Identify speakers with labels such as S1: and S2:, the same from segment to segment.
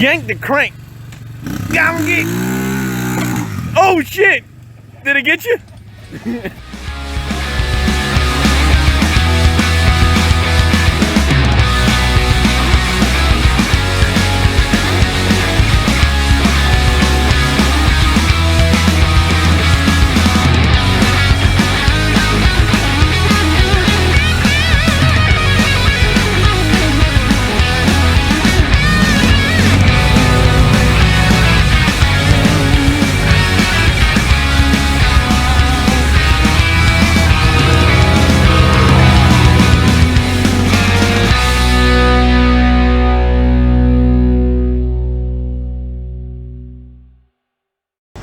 S1: Yank the crank. Gotta get. Oh shit! Did it get you?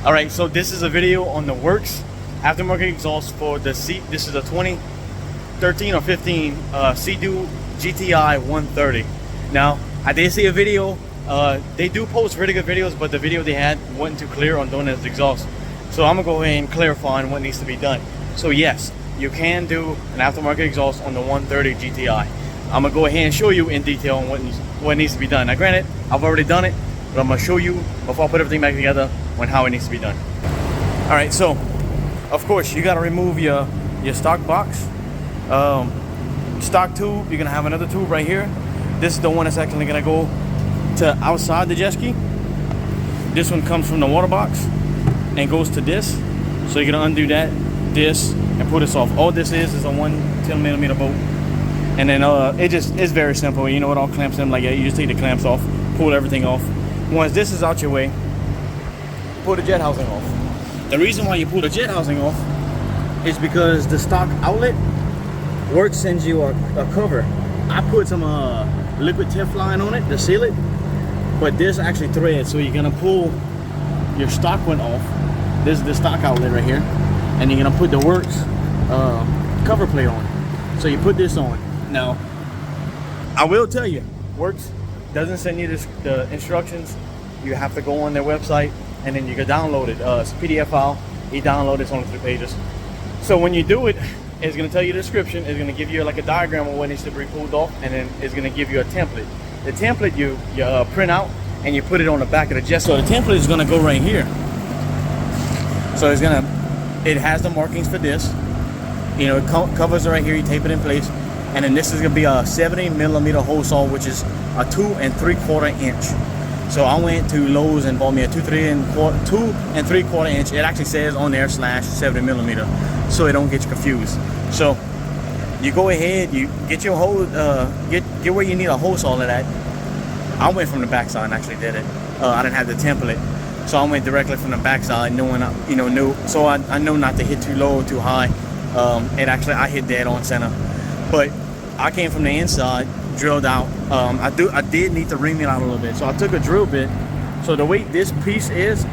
S1: Alright, so this is a video on the WORX aftermarket exhaust for the seat. This is a 2013 or 15 Sea-Doo GTI 130. Now, I did see a video. They do post really good videos, but the video they had wasn't too clear on doing this exhaust. So I'm gonna go ahead and clarify on what needs to be done. So yes, you can do an aftermarket exhaust on the 130 GTI. I'm gonna go ahead and show you in detail on what needs to be done. Now granted, I've already done it, but I'm gonna show you before I put everything back together on how it needs to be done. All right, so of course you gotta remove your stock box. Stock tube, you're gonna have another tube right here. This is the one that's actually gonna go to outside the jet ski. This one comes from the water box and goes to this. So you're gonna undo that, this, and pull this off. All this is a 110mm bolt. And then it's very simple. You know, it all clamps in like that. You just take the clamps off, pull everything off. Once this is out your way, pull the jet housing off. The reason why you pull the jet housing off is because the stock outlet, WORX sends you a cover. I put some liquid Teflon on it to seal it, but this actually threads, so you're gonna pull your stock one off. This is the stock outlet right here, and you're gonna put the WORX cover plate on. So you put this on. Now, I will tell you, WORX doesn't send you the instructions. You have to go on their website and then you can download it. It's a PDF file. You download it, it's only 3 pages. So when you do it, it's gonna tell you the description. It's gonna give you like a diagram of what needs to be pulled off, and then it's gonna give you a template. The template you print out and you put it on the back of the jet. So the template is gonna go right here. So it has the markings for this. You know, it covers it right here. You tape it in place, and then this is gonna be a 70mm hole saw, which is a 2 3/4 inch. So I went to Lowe's and bought me a 2 3/4 inch. It actually says on there /70mm, so it don't get you confused. So you go ahead, you get your hole, get where you need a hole saw at. I went from the backside and actually did it. I didn't have the template, so I went directly from the backside, knowing so I know not to hit too low or too high. I hit dead on center, but I came from the inside, drilled out. I did need to ream it out a little bit, so I took a drill bit. So the way this piece is,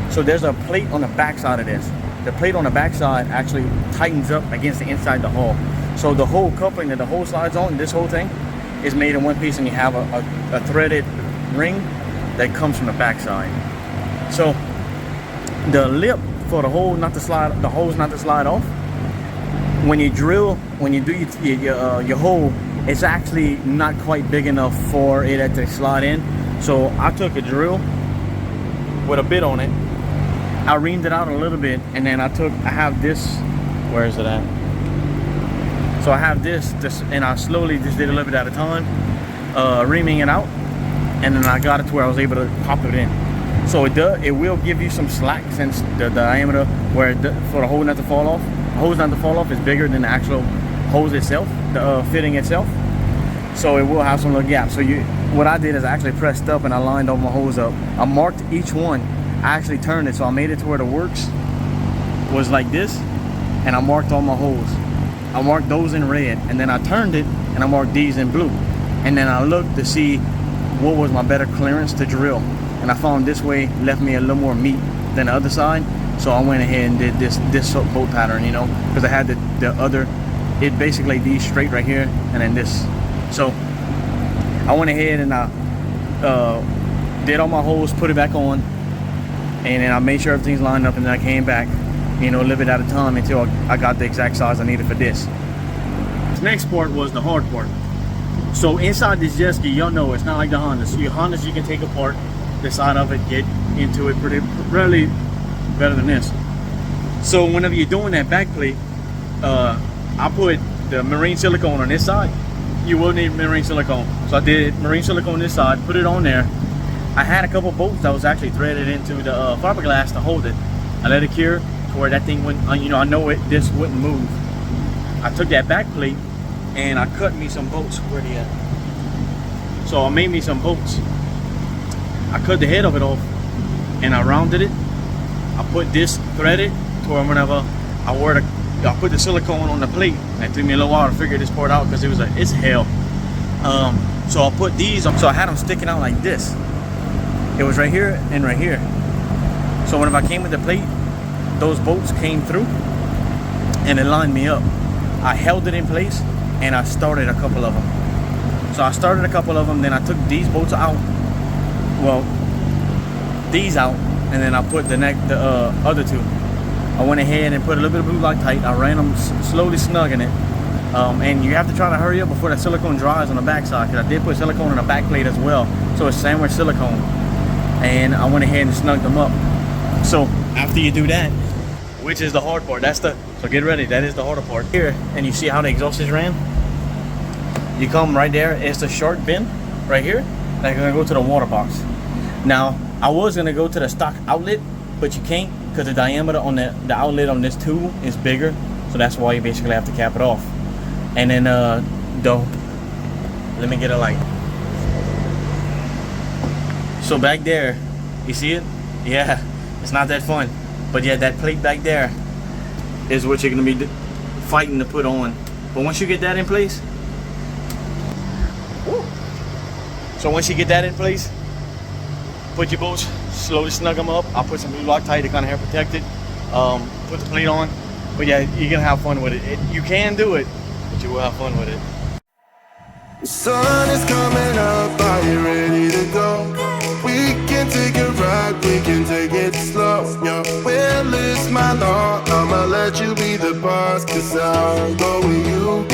S1: so there's a plate on the back side of this. The plate on the back side actually tightens up against the inside of the hull. So the whole coupling that the whole slides on, this whole thing is made in one piece, and you have a threaded ring that comes from the back side. So the lip for the hole not to slide, the holes not to slide off, when you drill, when you do your hole, it's actually not quite big enough for it to slide in. So I took a drill with a bit on it. I reamed it out a little bit, and then I have this, where is it at? So I have this, and I slowly just did a little bit at a time, reaming it out, and then I got it to where I was able to pop it in. So it will give you some slack, since the diameter for the hole not to fall off. The hose not to fall off is bigger than the actual hose itself, the fitting itself. So it will have some little gaps. So what I did is I actually pressed up and I lined all my holes up. I marked each one. I actually turned it, so I made it to where the WORX was like this, and I marked all my holes. I marked those in red, and then I turned it and I marked these in blue. And then I looked to see what was my better clearance to drill. And I found this way left me a little more meat than the other side. So I went ahead and did this bolt pattern, you know, because I had the other, it basically these straight right here, and then this. So I went ahead and I did all my holes, put it back on, and then I made sure everything's lined up, and then I came back, you know, a little bit at a time until I got the exact size I needed for this. This next part was the hard part. So inside this jet ski, y'all know it's not like the Hondas. So your Hondas you can take apart the side of it, get into it really better than this. So whenever you're doing that back plate, I put the marine silicone on this side. You will need marine silicone. So I did marine silicone on this side, put it on there. I had a couple bolts that was actually threaded into the fiberglass to hold it. I let it cure to where that thing wouldn't, you know, I know this wouldn't move. I took that back plate and I cut me some bolts. Where they at? So I made me some bolts. I cut the head of it off and I rounded it. I put this threaded to where whenever I put the silicone on the plate. It took me a little while to figure this part out because it's hell. So I put these, so I had them sticking out like this. It was right here and right here. So whenever I came with the plate, those bolts came through and it lined me up. I held it in place and I started a couple of them. So I started a couple of them, then I took these bolts out. Well, these out, and then I put the other two. I went ahead and put a little bit of blue Loctite. I ran them slowly snugging it. And you have to try to hurry up before that silicone dries on the back side, because I did put silicone on the back plate as well. So it's sandwich silicone. And I went ahead and snugged them up. So after you do that, which is the hard part, so get ready, that is the harder part. Here, and you see how the exhaust is ran? You come right there, it's a short bin right here. That's gonna go to the water box. Now, I was gonna go to the stock outlet, but you can't because the diameter on the outlet on this tube is bigger. So that's why you basically have to cap it off. And then, let me get a light. So back there, you see it? Yeah, it's not that fun. But yeah, that plate back there is what you're gonna be fighting to put on. But once you get that in place, so once you get that in place, put your bolts, slowly snug them up. I'll put some blue Loctite to kind of help protect it. Put the plate on. But yeah, you're gonna have fun with it. You can do it, but you will have fun with it.
S2: The sun is coming up, are you ready to go? We can take a ride, we can take it slow. Your will is my law, I'ma let you be the boss, 'cause I'll go where you